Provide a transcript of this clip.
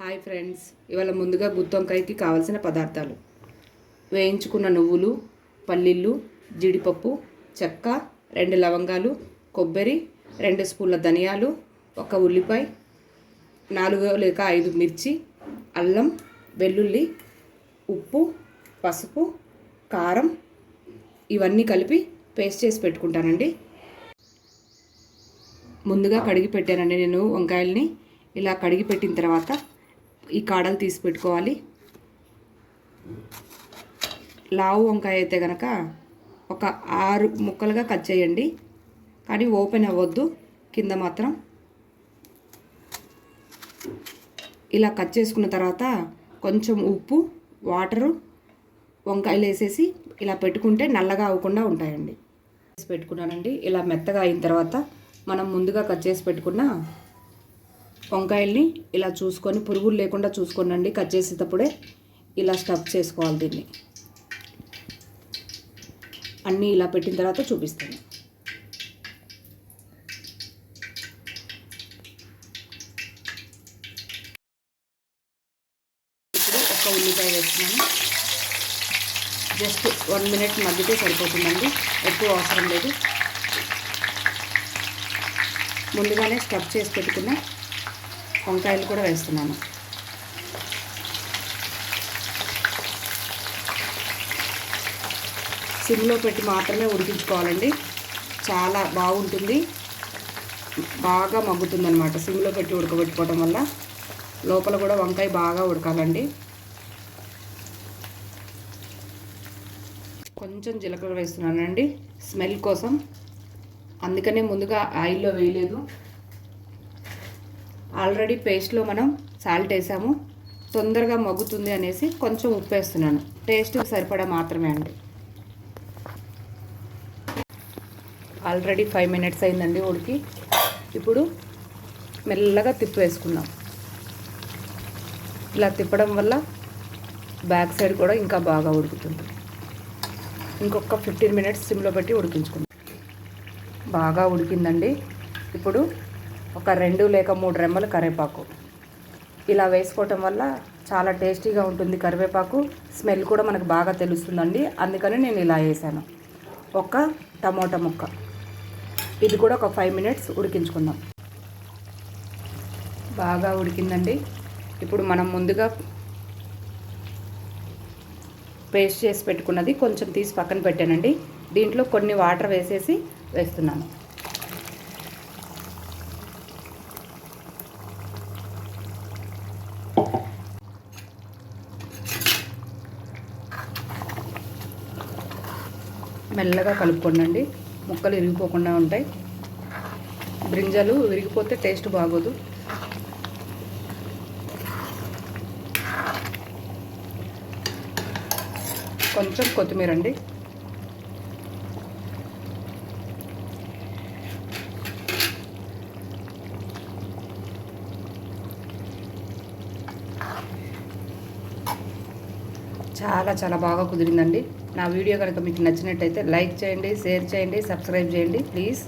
Hi friends, ఇవాళ ముందుగా గుత్తొంకాయకి కావాల్సిన పదార్థాలు: వేయించుకున్న నువ్వులు, పల్లీలు, జీడిపప్పు, చెక్క, 2 లవంగాలు, కొబ్బరి, 2 స్పూన్ల ధనియాలు, 1 ఉల్లిపాయ, 4 లేక 5 మిర్చి, అల్లం, వెల్లుల్లి, ఉప్పు, పసుపు, కారం ఇవన్నీ కలిపి పేస్ట్ చేసి పెట్టుకుంటానండి. ముందుగా కడిగి పెట్టానండి నేను వంకాయల్ని. ఇలా కడిగి పెట్టిన తర్వాత ఈ కాడలు తీసి పెట్టుకోవాలి. లావు వంకాయ అయితే కనుక ఒక 6 ముక్కలుగా కట్ చేయండి, కానీ ఓపెన్ అవ్వద్దు. కింద మాత్రం ఇలా కట్ చేసుకున్న తర్వాత కొంచెం ఉప్పు, వాటరు, వంకాయలు వేసేసి ఇలా పెట్టుకుంటే నల్లగా అవ్వకుండా ఉంటాయండి. పెట్టుకున్నానండి. ఇలా మెత్తగా అయిన తర్వాత మనం ముందుగా కట్ చేసి పెట్టుకున్న వంకాయల్ని ఇలా చూసుకొని, పురుగులు లేకుండా చూసుకోనండి. కట్ చేసేటప్పుడే ఇలా స్టఫ్ చేసుకోవాలి. దీన్ని అన్నీ ఇలా పెట్టిన తర్వాత చూపిస్తాను. ఇప్పుడు 1 ఉల్లిపాయ వేస్తున్నాను. జస్ట్ 1 మినిట్ మగ్గితే సరిపోతుందండి, ఎక్కువ అవసరం లేదు. ముందుగానే స్టఫ్ చేసి పెట్టుకున్న వంకాయలు కూడా వేస్తున్నాను. సిమ్లో పెట్టి మాత్రమే ఉడికించుకోవాలండి. చాలా బాగుంటుంది, బాగా మగ్గుతుంది అన్నమాట. సిమ్లో పెట్టి ఉడకబెట్టుకోవడం వల్ల లోపల కూడా వంకాయ బాగా ఉడకాలండి. కొంచెం జీలకర్ర వేస్తున్నానండి స్మెల్ కోసం, అందుకనే ముందుగా ఆయిల్లో వేయలేదు. ఆల్రెడీ పేస్ట్లో మనం సాల్ట్ వేసాము, తొందరగా మగ్గుతుంది అనేసి కొంచెం ఉప్పు వేస్తున్నాను. టేస్ట్కి సరిపడా మాత్రమే అండి. ఆల్రెడీ 5 మినిట్స్ అయిందండి ఉడికి. ఇప్పుడు మెల్లగా వేసుకుందాం. ఇలా తిప్పడం వల్ల బ్యాక్ సైడ్ కూడా ఇంకా బాగా ఉడుకుతుంది. ఇంకొక 15 మినిట్స్ సిమ్లో పెట్టి ఉడికించుకుందాం. బాగా ఉడికిందండి. ఇప్పుడు ఒక 2 లేక 3 రెమ్మలు కరివేపాకు ఇలా వేసుకోవటం వల్ల చాలా టేస్టీగా ఉంటుంది. కరివేపాకు స్మెల్ కూడా మనకు బాగా తెలుస్తుందండి, అందుకని నేను ఇలా వేసాను. ఒక టమోటా ముక్క, ఇది కూడా ఒక 5 మినిట్స్ ఉడికించుకుందాం. బాగా ఉడికిందండి. ఇప్పుడు మనం ముందుగా పేస్ట్ చేసి పెట్టుకున్నది కొంచెం తీసి పక్కన పెట్టానండి. దీంట్లో కొన్ని వాటర్ వేసేసి వేస్తున్నాను. మెల్లగా కలుపుకోండి, ముక్కలు విరిగిపోకుండా ఉంటాయి. బ్రింజాలు విరిగిపోతే టేస్ట్ బాగోదు. కొంచెం కొత్తిమీర అండి. చాలా బాగా కుదిరిందండి. నా వీడియో కనుక మీకు నచ్చినట్టయితే లైక్ చేయండి, షేర్ చేయండి, సబ్స్క్రైబ్ చేయండి ప్లీజ్.